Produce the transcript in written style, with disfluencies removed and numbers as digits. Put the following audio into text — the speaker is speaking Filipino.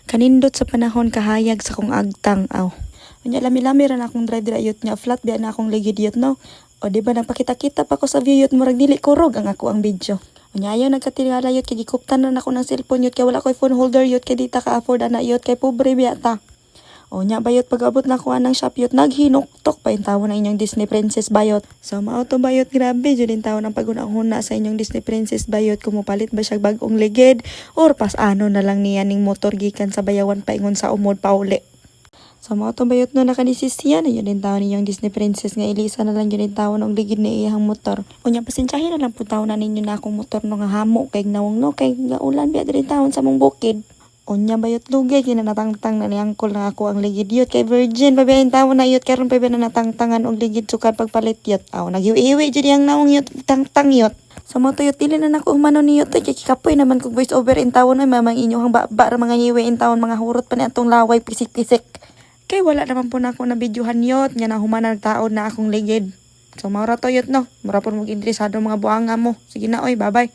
Kanindot sa panahon kahayag sa kong agtang aw. Unya lami-lami ra na akong drive dira yut nya flat biya na akong ligid yut no. O di ba nagpakita-kita pa ko sa view yut murag dili kurog ang ako ang video. Unya ayo nagkatingala yut kay gikuptan na ako ng cellphone yut kay wala ko'y phone holder yut kay di ta ka afford ana yut kay pobre biya ta. O nya bayot pag-abot na ko anang shop yut naghinuktok pa yung tawo na inyong Disney Princess bayot. So mao to bayot grabe jud din tawo ng paguna-una sa inyong Disney Princess bayot kumupalit ba siya bag-ong ligid or pas ano na lang niya ning motor gikan sa bayawan paingon sa umod pauli. So mao to bayot no nakanisisiya na yun din tawo ninyong Disney Princess nga ilisa na lang yun din tawo ng ligid ni iyang motor. Unya pasensyahin na lang po tawo na ninyo na akong motor no nga hamo kay nawong no kay nga ulan biya diri tawon sa mong bukid. Unya bayot lugay kina natangtang na ni angkol na ako ang ligid yut kay virgin pabiyahin tawo na yut karon pa na natangtangan og ligid sukad pagpalit yut. Aw nagyuiwi jud yang naong yut tangtang yut. Sa mo tuyot dili na nako umano ni yut kay kikapoy naman kog voice over in tawon ay mamang inyong ba ra mga ngiwi in tawon mga hurot pa ni atong laway pisik-pisik. Kay wala naman po na ako na videohan yut nga nahuman ang taon na akong ligid. So maura to yut no. Mura po mo interesado mga buanga mo. Sige na oy, bye-bye.